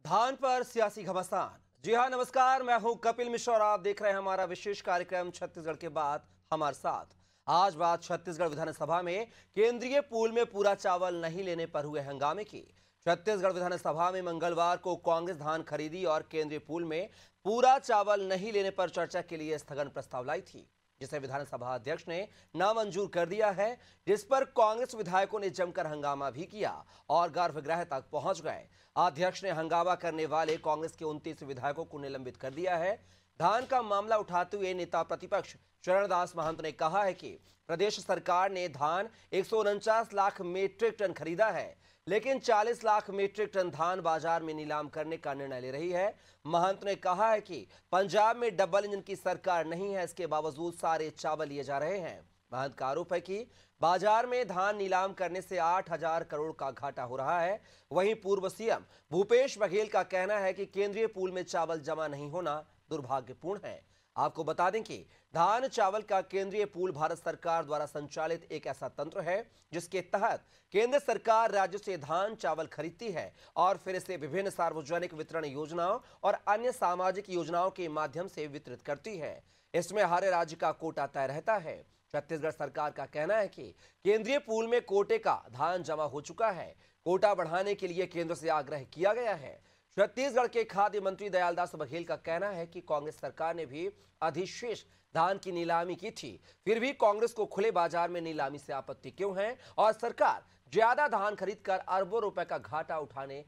धान पर सियासी घमासान। जी हाँ, नमस्कार, मैं हूं कपिल मिश्रा और आप देख रहे हैं हमारा विशेष कार्यक्रम छत्तीसगढ़ के बाद हमारे साथ। आज बात छत्तीसगढ़ विधानसभा में केंद्रीय पूल में पूरा चावल नहीं लेने पर हुए हंगामे की। छत्तीसगढ़ विधानसभा में मंगलवार को कांग्रेस धान खरीदी और केंद्रीय पूल में पूरा चावल नहीं लेने पर चर्चा के लिए स्थगन प्रस्ताव लाई थी, जिसे विधानसभा अध्यक्ष ने नामंजूर कर दिया है, जिस पर कांग्रेस विधायकों ने जमकर हंगामा भी किया और गर्भगृह तक पहुंच गए। अध्यक्ष ने हंगामा करने वाले कांग्रेस के 29 विधायकों को निलंबित कर दिया है। धान का मामला उठाते हुए नेता प्रतिपक्ष चरणदास महंत ने कहा है कि प्रदेश सरकार ने धान 149 लाख मीट्रिक टन खरीदा है, लेकिन 40 लाख मीट्रिक टन धान बाजार में नीलाम करने का निर्णय ले रही है। महंत ने कहा है कि पंजाब में डबल इंजन की सरकार नहीं है, इसके बावजूद सारे चावल लिए जा रहे हैं। महंत का आरोप है कि बाजार में धान नीलाम करने से 8,000 करोड़ का घाटा हो रहा है। वहीं पूर्व सीएम भूपेश बघेल का कहना है कि केंद्रीय पूल में चावल जमा नहीं होना दुर्भाग्यपूर्ण है। आपको बता दें कि धान चावल का केंद्रीय पूल भारत सरकार द्वारा संचालित एक ऐसा तंत्र है जिसके तहत केंद्र सरकार राज्यों से धान चावल खरीदती है और फिर इसे विभिन्न सार्वजनिक वितरण योजनाओं और अन्य सामाजिक योजनाओं के माध्यम से वितरित करती है। इसमें हर राज्य का कोटा तय रहता है। छत्तीसगढ़ सरकार का कहना है कि केंद्रीय पूल में कोटे का धान जमा हो चुका है। कोटा बढ़ाने के लिए केंद्र से आग्रह किया गया है। छत्तीसगढ़ के खाद्य मंत्री दयालदास बघेल का कहना है कि कांग्रेस सरकार ने भी अधिशेष धान की नीलामी की थी, फिर भी कांग्रेस को खुले बाजार में नीलामी से आपत्ति क्यों है और सरकार ज्यादा धान खरीदकर अरबों रुपए का घाटा उठाने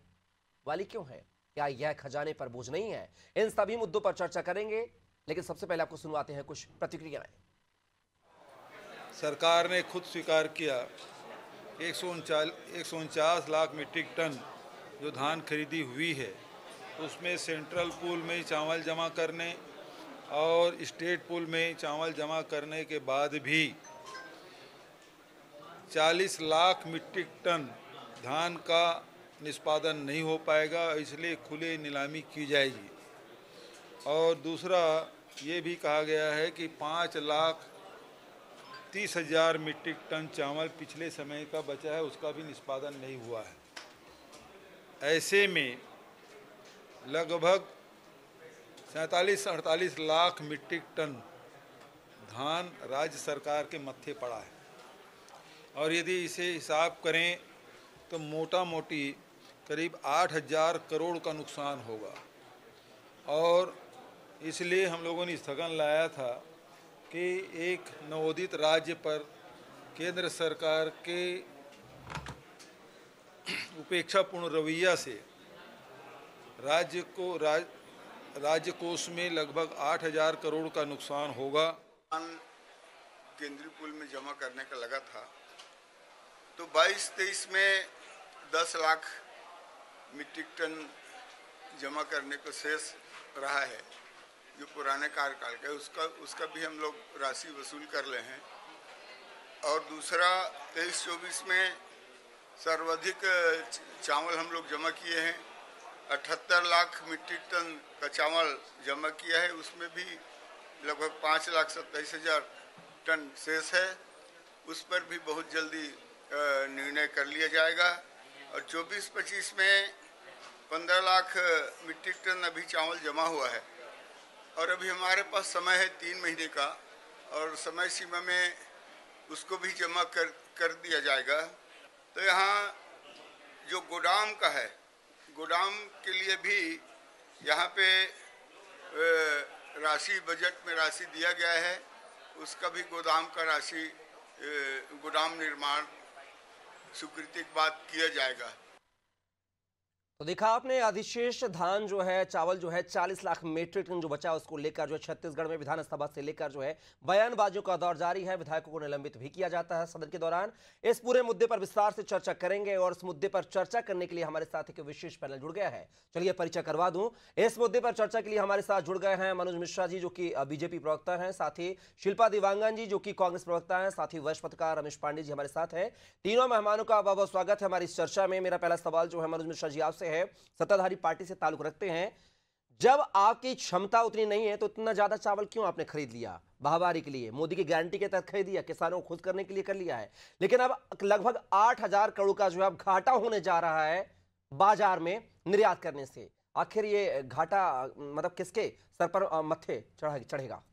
वाली क्यों है? क्या यह खजाने पर बोझ नहीं है? इन सभी मुद्दों पर चर्चा करेंगे, लेकिन सबसे पहले आपको सुनवाते हैं कुछ प्रतिक्रियाएं। सरकार ने खुद स्वीकार किया 149 लाख मीट्रिक टन जो धान खरीदी हुई है, उसमें सेंट्रल पूल में चावल जमा करने और स्टेट पूल में चावल जमा करने के बाद भी 40 लाख मीट्रिक टन धान का निष्पादन नहीं हो पाएगा, इसलिए खुले नीलामी की जाएगी। और दूसरा ये भी कहा गया है कि 5,30,000 मीट्रिक टन चावल पिछले समय का बचा है, उसका भी निष्पादन नहीं हुआ है। ऐसे में लगभग 47-48 लाख मीट्रिक टन धान राज्य सरकार के मत्थे पड़ा है और यदि इसे हिसाब करें तो मोटा मोटी करीब 8,000 करोड़ का नुकसान होगा। और इसलिए हम लोगों ने स्थगन लाया था कि एक नवोदित राज्य पर केंद्र सरकार के उपेक्षापूर्ण रवैया से राज्य कोष में लगभग 8,000 करोड़ का नुकसान होगा। केंद्रीय पूल में जमा करने का लगा था तो 22-23 में 10 लाख मीट्रिक टन जमा करने को शेष रहा है, जो पुराने कार्यकाल का है, उसका भी हम लोग राशि वसूल कर ले हैं। और दूसरा 23-24 में सर्वाधिक चावल हम लोग जमा किए हैं, 78 लाख मीट्रिक टन का चावल जमा किया है, उसमें भी लगभग 5,27,000 टन शेष है। उस पर भी बहुत जल्दी निर्णय कर लिया जाएगा। और 24-25 में 15 लाख मीट्रिक टन अभी चावल जमा हुआ है और अभी हमारे पास समय है 3 महीने का और समय सीमा में उसको भी जमा कर दिया जाएगा। तो यहाँ जो गोदाम का है, गोदाम के लिए भी यहाँ पे राशि बजट में राशि दिया गया है, उसका भी गोदाम का राशि गोदाम निर्माण स्वीकृति के बाद किया जाएगा। तो देखा आपने, अधिशेष धान जो है, चावल जो है 40 लाख मीट्रिक टन जो बचा, उसको लेकर जो है छत्तीसगढ़ में विधानसभा से लेकर जो है बयानबाजियों का दौर जारी है। विधायकों को निलंबित भी किया जाता है सदन के दौरान। इस पूरे मुद्दे पर विस्तार से चर्चा करेंगे और इस मुद्दे पर चर्चा करने के लिए हमारे साथ एक विशेष पैनल जुड़ गया है। चलिए परिचय करवा दूं। इस मुद्दे पर चर्चा के लिए हमारे साथ जुड़ गए हैं मनोज मिश्रा जी, जो कि बीजेपी प्रवक्ता हैं, साथ ही शिल्पा दिवांगन जी, जो कि कांग्रेस प्रवक्ता हैं, साथ ही वरिष्ठ पत्रकार रमेश पांडे जी हमारे साथ हैं। तीनों मेहमानों का बहुत बहुत स्वागत है हमारी इस चर्चा में। मेरा पहला सवाल जो है मनोज मिश्रा जी आपसे है, सत्ताधारी पार्टी से ताल्लुक रखते हैं, जब आपकी क्षमता उतनी नहीं है तो इतना ज्यादा चावल क्यों आपने खरीद लिया? बाहवारी के लिए, मोदी की गारंटी के तहत खरीद लिया, किसानों को खुश करने के लिए कर लिया है, लेकिन अब लगभग 8,000 करोड़ का जो है अब घाटा होने जा रहा है बाजार में निर्यात करने से। आखिर ये घाटा मतलब किसके सर पर मत्थे चढ़ेगा?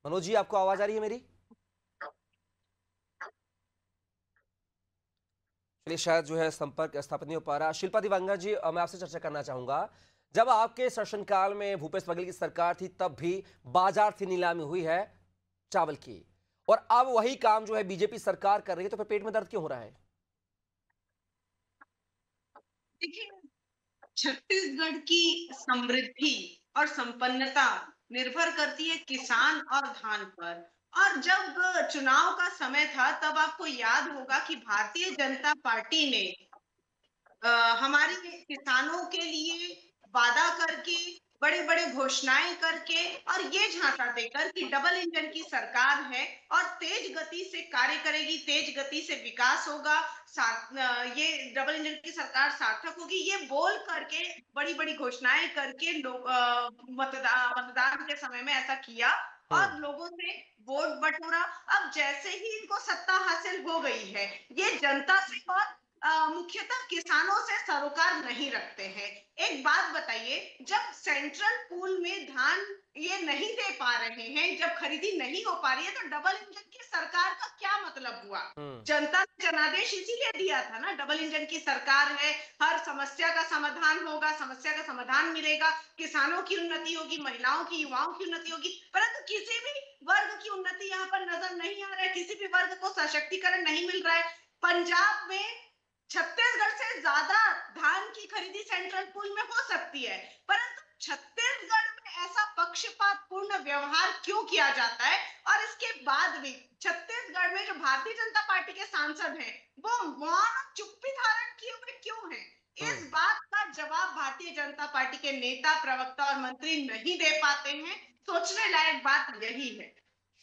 मनोज जी, आपको आवाज आ रही है मेरी? चलिए, शायद जो है संपर्क स्थापित नहीं हो पा रहा। शिल्पा दिवांगर जी, मैं आपसे चर्चा करना चाहूंगा। जब आपके शासनकाल में भूपेश बघेल की सरकार थी, तब भी बाजार से नीलामी हुई है चावल की, और अब वही काम जो है बीजेपी सरकार कर रही है, तो फिर पेट में दर्द क्यों हो रहा है? देखिए, छत्तीसगढ़ की समृद्धि और संपन्नता निर्भर करती है किसान और धान पर। और जब चुनाव का समय था, तब आपको याद होगा कि भारतीय जनता पार्टी ने अ, हमारे किसानों के लिए वादा करके, बड़े-बड़े घोषणाएं करके और ये झांसा देकर कि डबल इंजन की सरकार है और तेज गति से कार्य करेगी, तेज गति से विकास होगा, ये डबल इंजन की सरकार सार्थक होगी, ये बोल करके बड़ी-बड़ी घोषणाएं करके लोग मतदान के समय में ऐसा किया और लोगों से वोट बटोरा। अब जैसे ही इनको सत्ता हासिल हो गई है, ये जनता से और मुख्यतः किसानों से सरोकार नहीं रखते हैं। एक बात बताइए, जब सेंट्रल पूल में धान ये नहीं दे पा रहे हैं, जब खरीदी नहीं हो पा रही है, तो डबल इंजन की सरकार का क्या मतलब हुआ? जनता ने जनादेश इसीलिए दिया था ना, डबल इंजन की सरकार है, हर समस्या का समाधान होगा, समस्या का समाधान मिलेगा, किसानों की उन्नति होगी, महिलाओं की, युवाओं की उन्नति होगी, परंतु किसी भी वर्ग की उन्नति यहाँ पर नजर नहीं आ रहा है, किसी भी वर्ग को सशक्तिकरण नहीं मिल रहा है। पंजाब में छत्तीसगढ़ से ज्यादा धान की खरीदी सेंट्रल पूल में हो सकती है, परंतु छत्तीसगढ़ में ऐसा पक्षपातपूर्ण व्यवहार क्यों किया जाता है? और इसके बाद भी छत्तीसगढ़ में जो भारतीय जनता पार्टी के सांसद हैं, वो मौन चुप्पी धारण किए हुए क्यों हैं? इस बात का जवाब भारतीय जनता पार्टी के नेता, प्रवक्ता और मंत्री नहीं दे पाते हैं। सोचने लायक बात यही है।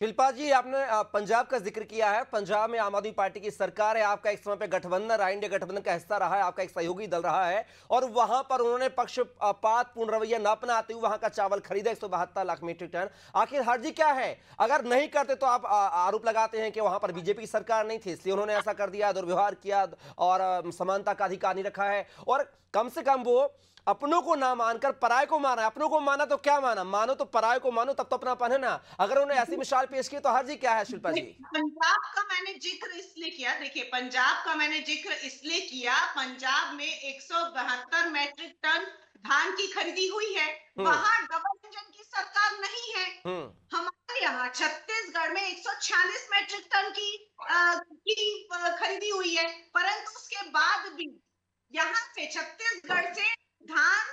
शिल्पा जी, आपने पंजाब का जिक्र किया है। पंजाब में आम आदमी पार्टी की सरकार है, आपका एक समय पे गठबंधन रहा, इंडिया गठबंधन का हिस्सा रहा है, आपका एक सहयोगी दल रहा है, और वहां पर उन्होंने पक्षपातपूर्ण रवैया न अपनाते हुए वहां का चावल खरीदा 172 लाख मीट्रिक टन। आखिर हर्जी क्या है? अगर नहीं करते तो आप आरोप लगाते हैं कि वहां पर बीजेपी की सरकार नहीं थी, इसलिए उन्होंने ऐसा कर दिया, दुर्व्यवहार किया और समानता का अधिकार नहीं रखा है। और कम से कम वो अपनों को ना मानकर पराये को माना। अपनों को माना तो क्या माना, मानो तो पराये को मानो, तब तो अपनापन है ना। अगर उन्होंने ऐसी मिसाल पेश की तो हर्जी क्या है शिल्पा जी? पंजाब का मैंने जिक्र इसलिए किया, देखिए पंजाब का मैंने जिक्र इसलिए किया, पंजाब में 172 मैट्रिक टन धान की खरीदी हुई है, वहां डबल इंजन की सरकार नहीं है। हमारे यहाँ छत्तीसगढ़ में 146 मैट्रिक टन की खरीदी हुई है, परंतु उसके बाद भी यहाँ से छत्तीसगढ़ से धान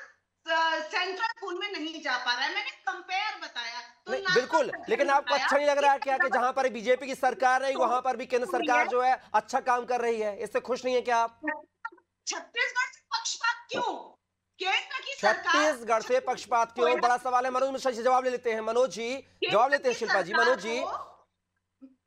सेंट्रल पूल में नहीं जा पा रहा है। मैंने कंपेयर बताया तो नहीं, बिल्कुल, लेकिन आपको अच्छा नहीं लग रहा है क्या कि जहां पर बीजेपी की सरकार है वहां पर भी केंद्र सरकार जो है अच्छा काम कर रही है? इससे खुश नहीं है क्या आप? छत्तीसगढ़ से पक्षपात क्यों? केंद्र की छत्तीसगढ़ से पक्षपात क्यों? बड़ा सवाल है। मनोज मिश्रा जी जवाब ले लेते हैं। मनोज जी जवाब लेते हैं। शिल्पा जी, मनोज जी,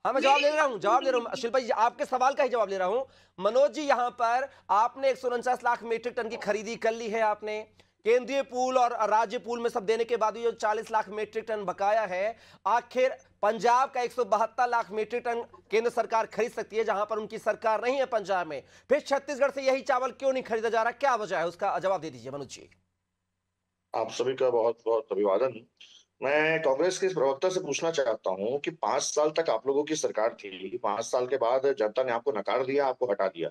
हाँ, मैं जवाब ले रहा हूँ। शिल्पा जी, आपके सवाल का ही जवाब ले रहा हूँ। मनोज जी, यहां पर आपने 149 लाख मीट्रिक टन की खरीदी कर ली है, आपने केंद्रीय पूल और राज्य पूल में सब देने के बाद जो 40 लाख मीट्रिक टन बकाया है, आखिर पंजाब का 172 लाख मीट्रिक टन केंद्र सरकार खरीद सकती है, जहां पर उनकी सरकार नहीं है पंजाब में। फिर छत्तीसगढ़ से यही चावल क्यों नहीं खरीदा जा रहा? क्या वजह है? उसका जवाब दे दीजिए मनोज जी। आप सभी का बहुत बहुत अभिवादन। मैं कांग्रेस के प्रवक्ता से पूछना चाहता हूं कि 5 साल तक आप लोगों की सरकार थी, 5 साल के बाद जनता ने आपको नकार दिया, आपको हटा दिया।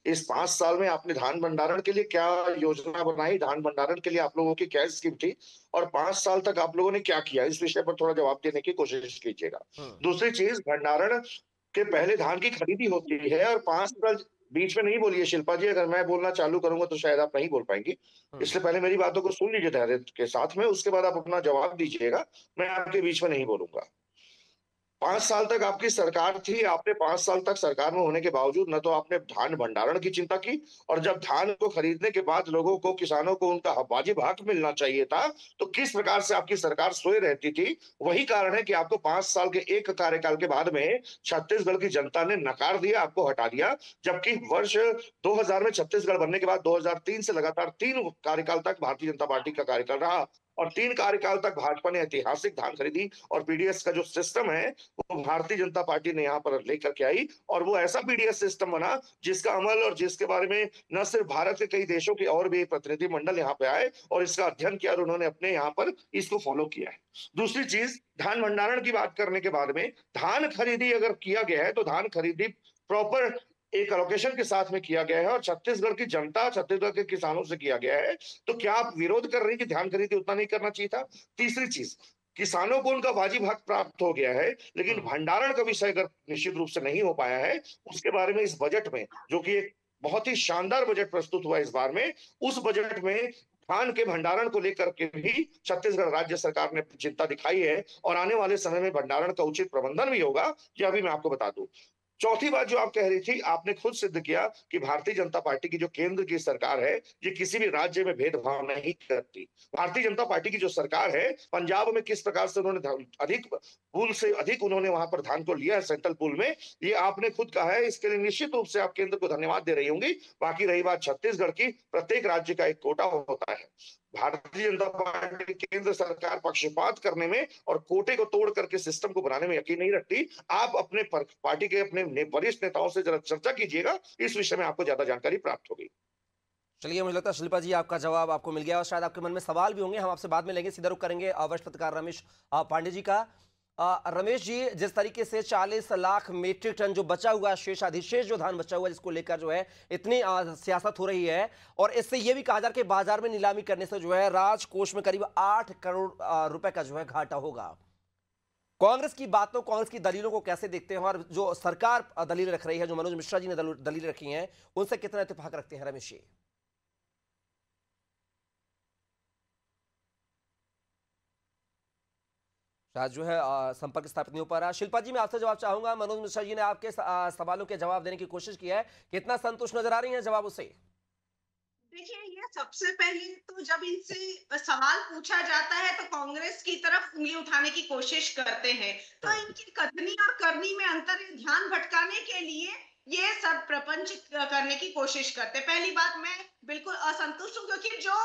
इस 5 साल में आपने धान भंडारण के लिए क्या योजना बनाई? धान भंडारण के लिए आप लोगों की क्या स्कीम थी? और 5 साल तक आप लोगों ने क्या किया? इस विषय पर थोड़ा जवाब देने की कोशिश कीजिएगा। दूसरी चीज, भंडारण के पहले धान की खरीदी होती है और 5 साल बीच में नहीं बोलिए शिल्पा जी, अगर मैं बोलना चालू करूंगा तो शायद आप नहीं बोल पाएंगी, इसलिए पहले मेरी बातों को सुन लीजिए धैर्य के साथ में, उसके बाद आप अपना जवाब दीजिएगा। मैं आपके बीच में नहीं बोलूंगा। 5 साल तक आपकी सरकार थी, आपने 5 साल तक सरकार में होने के बावजूद न तो आपने धान भंडारण की चिंता की, और जब धान को खरीदने के बाद लोगों को, किसानों को उनका वाजिब हक मिलना चाहिए था, तो किस प्रकार से आपकी सरकार सोए रहती थी। वही कारण है कि आपको 5 साल के एक कार्यकाल के बाद में छत्तीसगढ़ की जनता ने नकार दिया, आपको हटा दिया। जबकि वर्ष 2000 में छत्तीसगढ़ बनने के बाद 2003 से लगातार 3 कार्यकाल तक भारतीय जनता पार्टी का कार्यकाल रहा, और 3 कार्यकाल तक भाजपा ने ऐतिहासिक धान खरीदी और पीडीएस का जो सिस्टम है वो भारतीय जनता पार्टी ने यहाँ पर लेकर के आई और वो ऐसा पीडीएस सिस्टम बना जिसका अमल और जिसके बारे में न सिर्फ भारत के कई देशों के और भी प्रतिनिधिमंडल यहाँ पे आए और इसका अध्ययन किया और उन्होंने अपने यहाँ पर इसको फॉलो किया है। दूसरी चीज, धान भंडारण की बात करने के बाद में धान खरीदी अगर किया गया है तो धान खरीदी प्रॉपर एक अलोकेशन के साथ में किया गया है और छत्तीसगढ़ की जनता, छत्तीसगढ़ के किसानों से किया गया है। तो क्या आप विरोध कर रहे हैं कि धान खरीदी उतना नहीं करना चाहिए था? तीसरी चीज, किसानों को उनका वाजिब हक प्राप्त हो गया है, लेकिन भंडारण का विषय अगर निश्चित रूप से नहीं हो पाया है, उसके बारे में इस बजट में, जो कि एक बहुत ही शानदार बजट प्रस्तुत हुआ इस बार में, उस बजट में धान के भंडारण को लेकर के भी छत्तीसगढ़ राज्य सरकार ने चिंता दिखाई है और आने वाले समय में भंडारण का उचित प्रबंधन भी होगा, यह भी मैं आपको बता दूं। चौथी बात जो आप कह रही थी, आपने खुद सिद्ध किया कि भारतीय जनता पार्टी की जो केंद्र की सरकार है, ये किसी भी राज्य में भेदभाव नहीं करती। भारतीय जनता पार्टी की जो सरकार है, पंजाब में किस प्रकार से उन्होंने अधिक पूल से अधिक उन्होंने वहां पर धान को लिया है सेंट्रल पूल में, ये आपने खुद कहा है। इसके लिए निश्चित रूप से आप केंद्र को धन्यवाद दे रही होंगी। बाकी रही बात छत्तीसगढ़ की, प्रत्येक राज्य का एक कोटा होता है। भारतीय जनता पार्टी केंद्र सरकार पक्षपात करने में और कोटे को तोड़ करके सिस्टम को बनाने में यकीन नहीं रखती। आप अपने पार्टी के अपने वरिष्ठ नेताओं से जरा चर्चा कीजिएगा, इस विषय में आपको ज्यादा जानकारी प्राप्त होगी। चलिए, मुझे लगता है शिल्पा जी आपका जवाब आपको मिल गया और शायद आपके मन में सवाल भी होंगे, हम आपसे बाद में लेंगे। सीधा रुख करेंगे वरिष्ठ पत्रकार रमेश पांडे जी का। रमेश जी, जिस तरीके से 40 लाख मीट्रिक टन जो बचा हुआ शेष अधिशेष जो धान बचा हुआ है, जिसको लेकर जो है इतनी सियासत हो रही है और इससे यह भी कहा जा रहा है कि बाजार में नीलामी करने से जो है राजकोष में करीब 8 करोड़ रुपए का जो है घाटा होगा। कांग्रेस की बातों, कांग्रेस की दलीलों को कैसे देखते हैं और जो सरकार दलील रख रही है, जो मनोज मिश्रा जी ने दलील रखी है, उनसे कितना इत्तेफाक रखते हैं रमेश जी? शायद जो है संपर्क स्थापित नहीं हो पा रहा। शिल्पा जी, मैं आपसे जवाब चाहूंगा। मनोज मिश्रा जी ने आपके सवालों के जवाब देने की कोशिश की है, कितना संतुष्ट नजर आ रही हैं जवाब उससे? देखिए, ये सबसे पहले तो जब इनसे सवाल पूछा जाता है तो कांग्रेस की तरफ उंगली उठाने की कोशिश करते हैं, तो इनकी कथनी और करनी में अंतर, ध्यान भटकाने के लिए ये सब प्रपंच करने की कोशिश करते हैं। पहली बात, मैं बिल्कुल असंतुष्ट हूँ क्योंकि जो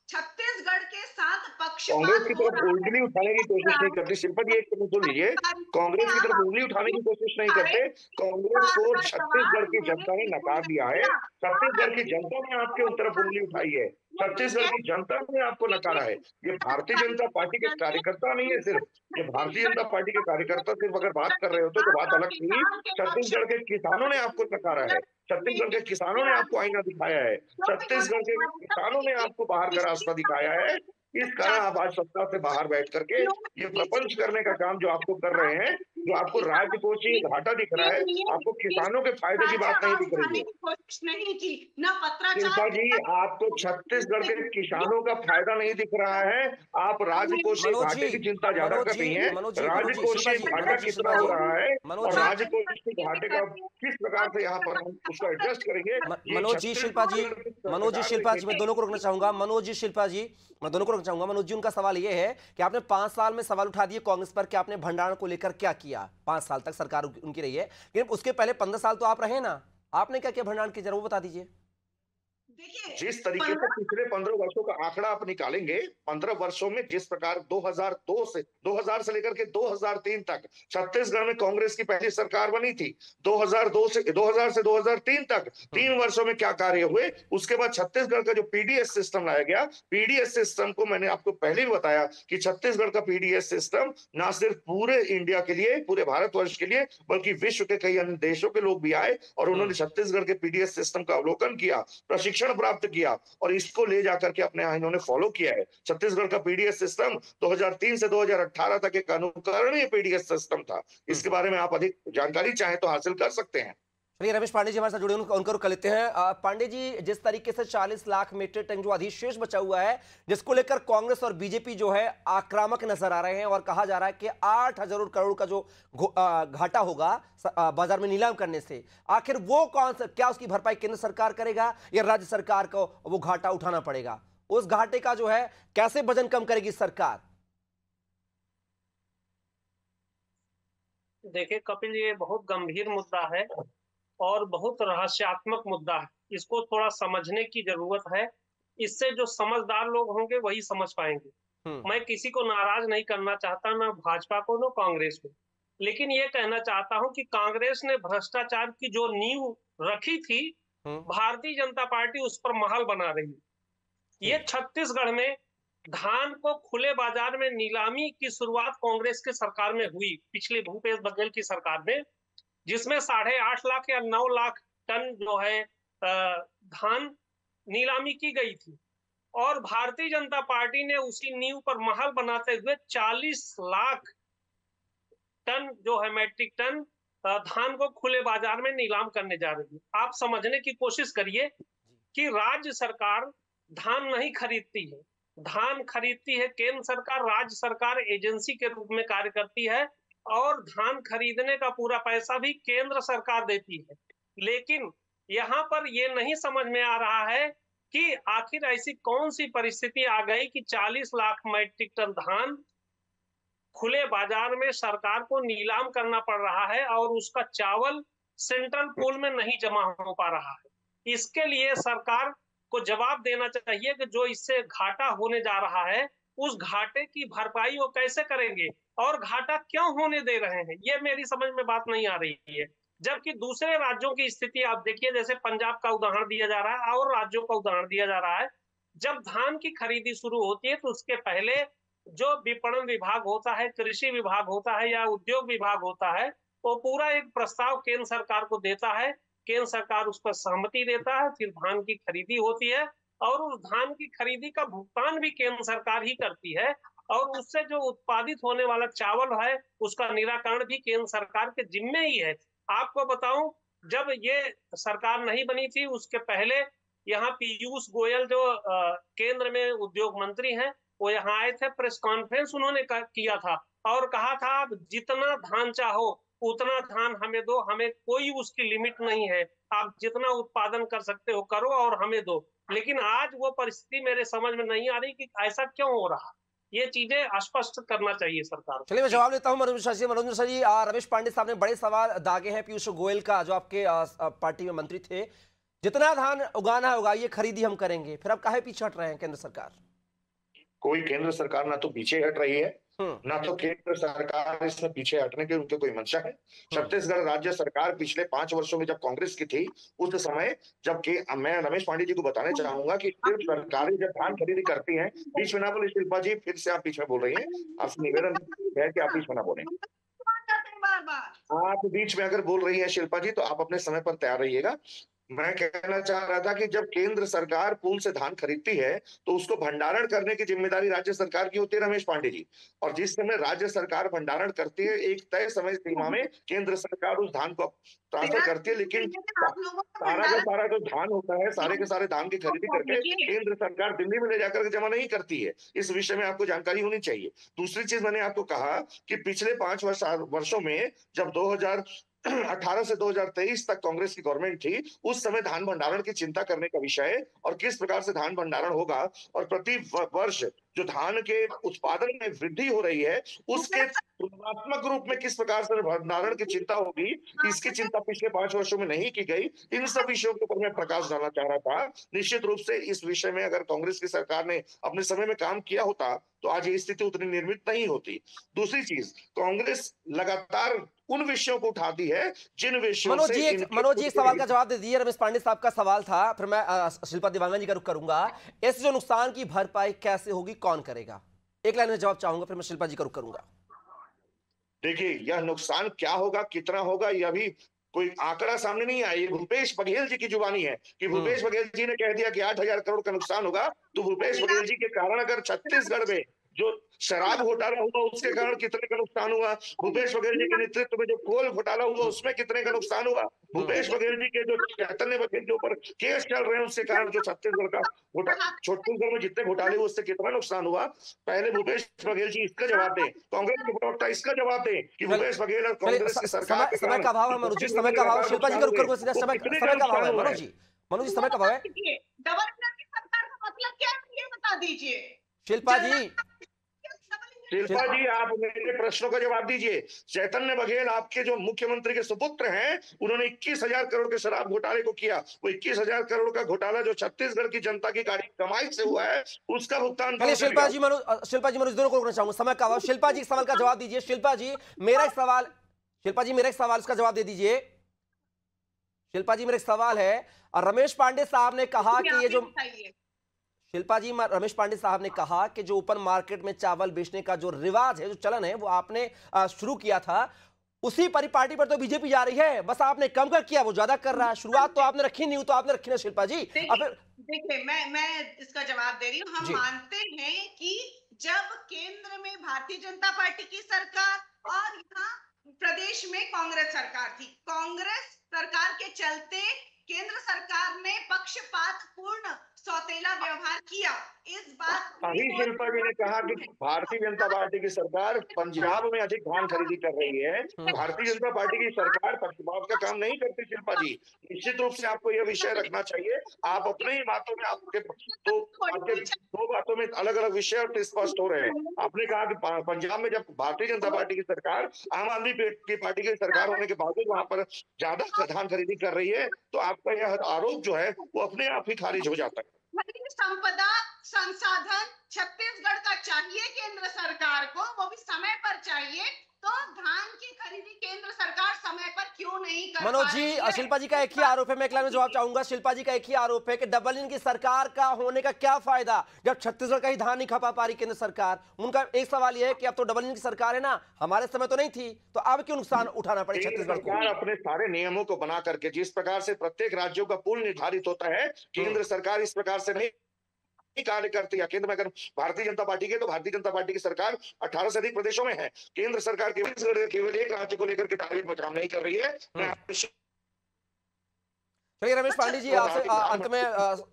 छत्तीसगढ़ के साथ कांग्रेस पक्षपात की हो तरफ रहा उंगली उठाने की कोशिश नहीं करती। शिल्पा जी, एक मिनट सुन लीजिए, कांग्रेस की तरफ उंगली उठाने की कोशिश नहीं करते। कांग्रेस को छत्तीसगढ़ की जनता ने नकार दिया है। छत्तीसगढ़ की जनता ने आपके तरफ उंगली उठाई है। छत्तीसगढ़ की जनता ने आपको नकारा है। ये भारतीय जनता पार्टी के कार्यकर्ता नहीं है सिर्फ, ये भारतीय जनता पार्टी के कार्यकर्ता सिर्फ अगर बात कर रहे होते तो बात अलग थी। छत्तीसगढ़ के किसानों ने आपको नकारा है। छत्तीसगढ़ के किसानों ने आपको आईना दिखाया है। छत्तीसगढ़ के किसानों ने आपको बाहर का रास्ता दिखाया है। इस कारण आप आज सत्ता से बाहर बैठ करके ये प्रपंच करने का काम जो आपको कर रहे हैं, जो आपको राजकोषीय घाटा दिख रहा है, आपको किसानों के फायदे की बात नहीं दिख रही है। कोशिश नहीं की, ना शिल्पा पत्राचार, जी, आपको छत्तीसगढ़ के किसानों का फायदा नहीं दिख रहा है। आप राजकोषीय मनोज घाटे जी, की चिंता ज्यादा कर रही हैं। राजकोषीय घाटा कितना हो रहा है और राजकोषीय घाटे का किस प्रकार से यहाँ पर हम उसको एडजस्ट करेंगे, ये मनोज जी, शिल्पा जी, मनोज जी, शिल्पा जी, मैं दोनों को रोकना चाहूंगा। मनोज जी, शिल्पा जी, मैं दोनों को रोकना चाहूंगा। मनोज जी, उनका सवाल ये है कि आपने 5 साल में सवाल उठा दिए कांग्रेस पर कि आपने भंडारण को लेकर क्या किया। 5 साल तक सरकार उनकी रही है, लेकिन उसके पहले 15 साल तो आप रहे ना, आपने क्या किया भंडारण की, जरा वो बता दीजिए। जिस तरीके से पिछले 15 वर्षों का आंकड़ा आप निकालेंगे, 15 वर्षों में जिस प्रकार 2000 से लेकर के 2003 तक छत्तीसगढ़ में कांग्रेस की पहली सरकार बनी थी। 2002 से 2003 तक 3 वर्षों में क्या कार्य हुए। उसके बाद छत्तीसगढ़ का जो पीडीएस सिस्टम लाया गया, पीडीएस सिस्टम को मैंने आपको पहले भी बताया कि छत्तीसगढ़ का पीडीएस सिस्टम ना सिर्फ पूरे इंडिया के लिए, पूरे भारतवर्ष के लिए, बल्कि विश्व के कई अन्य देशों के लोग भी आए और उन्होंने छत्तीसगढ़ के पीडीएस सिस्टम का अवलोकन किया, प्रशिक्षण प्राप्त किया और इसको ले जाकर के अपने इन्होंने फॉलो किया है। छत्तीसगढ़ का पीडीएस सिस्टम 2003 से 2018 तक एक अनुकरणीय पीडीएस सिस्टम था। इसके बारे में आप अधिक जानकारी चाहें तो हासिल कर सकते हैं। चलिए, रमेश पांडे जी हमारे साथ जुड़े, उनका रुख कर लेते हैं। पांडे जी, जिस तरीके से 40 लाख मीट्रिक टन जो अधिशेष बचा हुआ है, जिसको लेकर कांग्रेस और बीजेपी जो है आक्रामक नजर आ रहे हैं और कहा जा रहा है कि 8,000 करोड़ का जो घाटा होगा बाजार में नीलाम करने से, आखिर वो कौन सा, क्या उसकी भरपाई केंद्र सरकार करेगा या राज्य सरकार को वो घाटा उठाना पड़ेगा? उस घाटे का जो है कैसे वजन कम करेगी सरकार? देखिए कपिल, ये बहुत गंभीर मुद्दा है और बहुत रहस्यात्मक मुद्दा है। इसको थोड़ा समझने की जरूरत है। इससे जो समझदार लोग होंगे वही समझ पाएंगे। मैं किसी को नाराज नहीं करना चाहता, ना भाजपा को ना कांग्रेस को, लेकिन ये कहना चाहता हूं कि कांग्रेस ने भ्रष्टाचार की जो नींव रखी थी, भारतीय जनता पार्टी उस पर महल बना रही है। ये छत्तीसगढ़ में धान को खुले बाजार में नीलामी की शुरुआत कांग्रेस की सरकार में हुई, पिछले भूपेश बघेल की सरकार में, जिसमें 8.5 लाख या 9 लाख टन जो है धान नीलामी की गई थी। और भारतीय जनता पार्टी ने उसी नींव पर महल बनाते हुए 40 लाख टन जो है मैट्रिक टन धान को खुले बाजार में नीलाम करने जा रही है। आप समझने की कोशिश करिए कि राज्य सरकार धान नहीं खरीदती है, धान खरीदती है केंद्र सरकार, राज्य सरकार एजेंसी के रूप में कार्य करती है और धान खरीदने का पूरा पैसा भी केंद्र सरकार देती है। लेकिन यहाँ पर ये नहीं समझ में आ रहा है कि आखिर ऐसी कौन सी परिस्थिति आ गई कि 40 लाख मैट्रिक टन धान खुले बाजार में सरकार को नीलाम करना पड़ रहा है और उसका चावल सेंट्रल पूल में नहीं जमा हो पा रहा है। इसके लिए सरकार को जवाब देना चाहिए कि जो इससे घाटा होने जा रहा है, उस घाटे की भरपाई वो कैसे करेंगे और घाटा क्यों होने दे रहे हैं, ये मेरी समझ में बात नहीं आ रही है। जबकि दूसरे राज्यों की स्थिति आप देखिए, जैसे पंजाब का उदाहरण दिया जा रहा है और राज्यों का उदाहरण दिया जा रहा है। जब धान की खरीदी शुरू होती है तो उसके पहले जो विपणन विभाग होता है, कृषि विभाग होता है या उद्योग विभाग होता है, वो पूरा एक प्रस्ताव केंद्र सरकार को देता है, केंद्र सरकार उस पर सहमति देता है, फिर धान की खरीदी होती है और उस धान की खरीदी का भुगतान भी केंद्र सरकार ही करती है और उससे जो उत्पादित होने वाला चावल है उसका निराकरण भी केंद्र सरकार के जिम्मे ही है। आपको बताऊं, जब ये सरकार नहीं बनी थी उसके पहले यहाँ पीयूष गोयल जो केंद्र में उद्योग मंत्री हैं, वो यहाँ आए थे, प्रेस कॉन्फ्रेंस उन्होंने किया था और कहा था आप जितना धान चाहो उतना धान हमें दो, हमें कोई उसकी लिमिट नहीं है, आप जितना उत्पादन कर सकते हो करो और हमें दो। लेकिन आज वो परिस्थिति मेरे समझ में नहीं आ रही कि ऐसा क्यों हो रहा, ये चीजें स्पष्ट करना चाहिए सरकार को। चलिए मैं जवाब लेता हूं मनोज मिश्रा जी। मनोज मिश्रा जी, रमेश पांडे साहब ने बड़े सवाल दागे हैं पीयूष गोयल का, जो आपके पार्टी में मंत्री थे। जितना धान उगाना है उगाइए, खरीदी हम करेंगे, फिर अब काहे पीछे हट रहे हैं केंद्र सरकार? कोई केंद्र सरकार ना तो पीछे हट रही है, ना तो केंद्र सरकार इसमें पीछे हटने की उनके कोई मंशा है। छत्तीसगढ़ राज्य सरकार पिछले 5 वर्षों में जब कांग्रेस की थी उस समय, जबकि मैं रमेश पांडे जी को बताना चाहूंगा कि सिर्फ सरकारें जब धान खरीदी करती हैं, बीच में ना बोले शिल्पा जी, फिर से आप बीच में बोल रही हैं, आपसे निवेदन है कि आप बीच में ना बोलें। आप बीच में अगर बोल रही है शिल्पा जी तो आप अपने समय पर तैयार रहिएगा। मैं कहना चाह रहा था कि जब केंद्र सरकार पूल से धान खरीदती है तो उसको भंडारण करने की जिम्मेदारी राज्य सरकार की होती है, रमेश पांडे जी। और जिस समय राज्य सरकार भंडारण करती है, एक तय समय सीमा में केंद्र सरकार उस धान को ट्रांसफर करती है, लेकिन सारा जो धान होता है, सारे के सारे धान की खरीदी करके केंद्र सरकार दिल्ली में ले जाकर जमा नहीं करती है। इस विषय में आपको जानकारी होनी चाहिए। दूसरी चीज, मैंने आपको कहा कि पिछले 5 वर्षों में जब 2018 से 2023 तक कांग्रेस की गवर्नमेंट थी, उस समय धान भंडारण की चिंता करने का विषय और किस प्रकार से धान भंडारण होगा और प्रति वर्ष जो धान के उत्पादन में वृद्धि हो रही है उसके तुलनात्मक रूप में किस प्रकार से भंडारण की चिंता होगी, इसकी चिंता पिछले 5 वर्षों में नहीं की गई। इन सब विषयों के ऊपर मैं प्रकाश डालना चाह रहा था। निश्चित रूप से इस विषय में अगर कांग्रेस की सरकार ने अपने समय में काम किया होता तो आज ये स्थिति उतनी निर्मित नहीं होती। दूसरी चीज, कांग्रेस लगातार उन विषयों को उठाती है जिन विषयों से मनोज जी सवाल का जवाब दे दिए। रमेश पांडे साहब का सवाल था, फिर मैं शिल्पा देवांगन जी का रुख करूंगा। इस जो नुकसान की भरपाई कैसे होगी, कौन करेगा? एक लाइन में जवाब चाहूंगा, फिर मैं शिल्पा जी का रुख करूंगा। देखिए, यह नुकसान क्या होगा, कितना होगा, यह भी कोई आंकड़ा सामने नहीं आया। ये भूपेश बघेल जी की जुबानी है कि भूपेश बघेल जी ने कह दिया कि 8,000 करोड़ का नुकसान होगा। तो भूपेश बघेल जी के कारण अगर छत्तीसगढ़ में जो शराब घोटाला हुआ उसके कारण कितने का नुकसान हुआ, भूपेश बघेल जी के नेतृत्व में जो कोल घोटाला हुआ उसमें कितने का नुकसान हुआ, भूपेश बघेल जी के जो चैतन्य बघेल के ऊपर केस चल रहे हैं उसके कारण जो छत्तीसगढ़ का छत्तीसगढ़ में जितने घोटाले हुए उससे कितना नुकसान हुआ, पहले भूपेश बघेल जी इसका जवाब दें, कांग्रेस के प्रवक्ता इसका जवाब दें कि भूपेश बघेल और कांग्रेस की सरकार समय का अभाव है मनोज जी, समय का अभाव। शिल्पा जी का रुख करूंगा सीधा, समय का अभाव है मनोज जी, समय का अभाव है। डबल इंजन की सरकार का मतलब क्या है ये बता दीजिए शिल्पा जी, शिल्पा जी, आप मेरे प्रश्नों का जवाब दीजिए। चैतन्य बघेल आपके जो मुख्यमंत्री के सुपुत्र हैं, उन्होंने 21,000 करोड़ के शराब घोटाले को किया। वो 21,000 करोड़ का घोटाला जो छत्तीसगढ़ की जनता की गाड़ी कमाई से हुआ है, उसका भुगतान चलिए कौन करेगा? शिल्पा जी मनोज दोनों को रोकना चाहूंगा, समय का अभाव। शिल्पा जी सवाल का जवाब दीजिए। शिल्पा जी मेरा एक सवाल इसका जवाब दे दीजिए। शिल्पा जी मेरा एक सवाल है, और रमेश पांडे साहब ने कहा कि ये जो शिल्पा जी रमेश पांडे साहब ने कहा कि जो ओपन मार्केट में चावल बेचने का जो रिवाज है, जो चलन है, वो आपने शुरू किया था, उसी परिपाटी पर तो बीजेपी जा रही है। बस आपने कम कर किया, वो ज्यादा कर रहा है। शुरुआत तो आपने रखी नहीं, तो आपने रखी ना शिल्पा जी। देखिए मैं इसका जवाब दे रही हूँ। हम मानते हैं कि जब केंद्र में भारतीय जनता पार्टी की सरकार और यहाँ प्रदेश में कांग्रेस सरकार थी, कांग्रेस सरकार के चलते केंद्र सरकार ने पक्षपात पूर्ण सौतेला व्यवहार किया। इस बात अभी शिल्पा जी ने कहा कि भारतीय जनता पार्टी की सरकार पंजाब में अधिक धान खरीदी कर रही है। भारतीय जनता पार्टी की सरकार पक्षपात का काम नहीं करती। शिल्पा जी, निश्चित रूप से आपको यह विषय रखना चाहिए। आप अपने ही बातों में आपके दो बातों में अलग अलग विषय स्पष्ट हो रहे हैं। आपने कहा कि पंजाब में जब भारतीय जनता पार्टी की सरकार आम आदमी की पार्टी की सरकार होने के बावजूद वहां पर ज्यादा धान खरीदी कर रही है, तो आपका यह आरोप जो है वो अपने आप ही खारिज हो जाता है। संपदा संसाधन छत्तीसगढ़ का चाहिए केंद्र सरकार को, वो भी समय पर चाहिए। तो धान की खरीदी केंद्र सरकार समय पर क्यों नहीं कर मनोज जी, शिल्पा जी का एक ही आरोप है, मैं एक लाइन में जवाब चाहूंगा। शिल्पा जी का एक ही आरोप है कि डबल इंजन की सरकार का होने का क्या फायदा, जब छत्तीसगढ़ का ही धान नहीं खपा पा रही केंद्र सरकार। उनका एक सवाल यह है कि अब तो डबल इंजन की सरकार है ना, हमारे समय तो नहीं थी, तो अब क्यों नुकसान उठाना पड़े छत्तीसगढ़ को? अपने सारे नियमों को बना करके, जिस प्रकार से प्रत्येक राज्यों का पूल निर्धारित होता है, केंद्र सरकार इस प्रकार से नहीं कार्य करती है। केंद्र में अगर भारतीय जनता पार्टी के, तो भारतीय जनता पार्टी की सरकार 18 से अधिक प्रदेशों में है। केंद्र सरकार केवल एक राज्य को लेकर के टारगेट पर काम नहीं कर रही है। चलिए रमेश पांडे जी, आपसे अंत में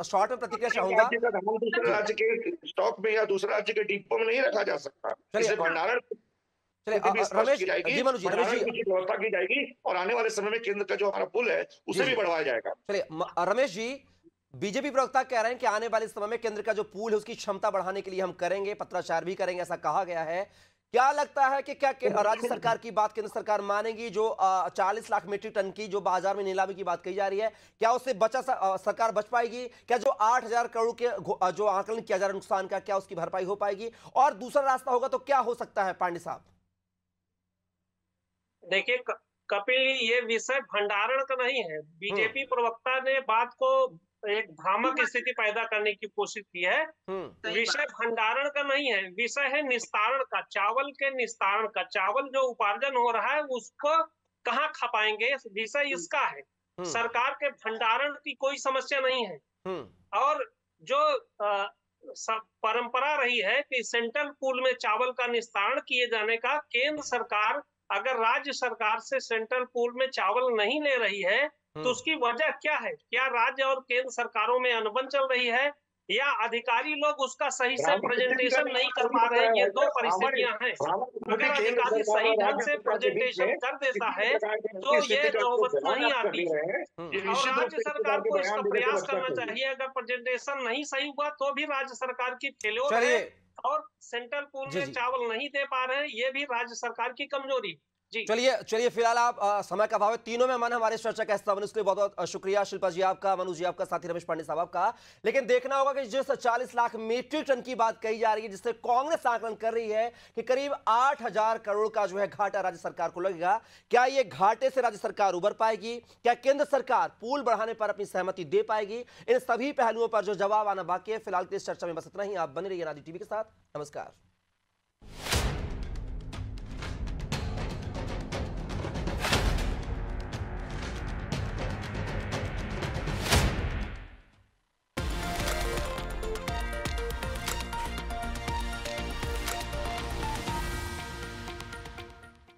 शॉर्ट में प्रतिक्रिया चाहूंगा। दूसरे राज्य के स्टॉक में या दूसरे राज्य के डिपो में नहीं रखा जा सकता। इसे भंडारण रमेश जी व्यवस्था की जाएगी और आने वाले समय में केंद्र का जो हमारा पुल है उसे भी बढ़ाया जाएगा। चलिए रमेश जी, बीजेपी प्रवक्ता कह रहे हैं कि आने वाले समय में केंद्र का जो पूल है उसकी क्षमता बढ़ाने के लिए हम करेंगे, पत्राचार भी करेंगे, ऐसा कहा गया है। क्या लगता है कि क्या राज्य सरकार की बात केंद्र सरकार मानेगी? जो 40 लाख मीट्रिक टन की जो बाजार में नीलामी की बात कही जा रही है, क्या उससे सरकार बच पाएगी? क्या जो 8,000 करोड़ के जो आकलन किया जा रहा है नुकसान का, क्या उसकी भरपाई हो पाएगी? और दूसरा रास्ता होगा तो क्या हो सकता है पांडे साहब? देखिए कपिल, ये विषय भंडारण का नहीं है। बीजेपी प्रवक्ता ने बात को एक भ्रामक स्थिति पैदा करने की कोशिश की है। विषय भंडारण का नहीं है, विषय है निस्तारण का, चावल के निस्तारण का। चावल जो उपार्जन हो रहा है उसको कहाँ खपाएंगे, विषय इसका है। सरकार के भंडारण की कोई समस्या नहीं है। और जो परंपरा रही है कि सेंट्रल पूल में चावल का निस्तारण किए जाने का, केंद्र सरकार अगर राज्य सरकार से सेंट्रल पूल में चावल नहीं ले रही है तो उसकी वजह क्या है? क्या राज्य और केंद्र सरकारों में अनबन चल रही है, या अधिकारी लोग उसका सही से प्रेजेंटेशन नहीं कर पा रहे हैं? ये दो परिस्थितियां हैं। अगर अधिकारी सही ढंग से प्रेजेंटेशन कर देता है तो ये नौबत नहीं आती। और राज्य सरकार को इसका प्रयास करना चाहिए। अगर प्रेजेंटेशन नहीं सही हुआ तो भी राज्य सरकार की फेल्योर है, और सेंट्रल पूल में चावल नहीं दे पा रहे हैं, ये भी राज्य सरकार की कमजोरी। चलिए फिलहाल आप समय का अभाव है, तीनों में मन हमारे चर्चा का हिस्सा बने, उसके लिए बहुत बहुत शुक्रिया। शिल्पा जी आपका, मनोज जी आपका, साथी रमेश पांडे साहब आपका। लेकिन देखना होगा कि जिस 40 लाख मीट्रिक टन की बात कही जा रही है, जिससे कांग्रेस आकलन कर रही है कि करीब 8,000 करोड़ का जो है घाटा राज्य सरकार को लगेगा, क्या ये घाटे से राज्य सरकार उबर पाएगी? क्या केंद्र सरकार पूल बढ़ाने पर अपनी सहमति दे पाएगी? इन सभी पहलुओं पर जो जवाब आना बाकी है। फिलहाल की इस चर्चा में बस इतना ही। आप बने रहिए नादी टीवी के साथ। नमस्कार।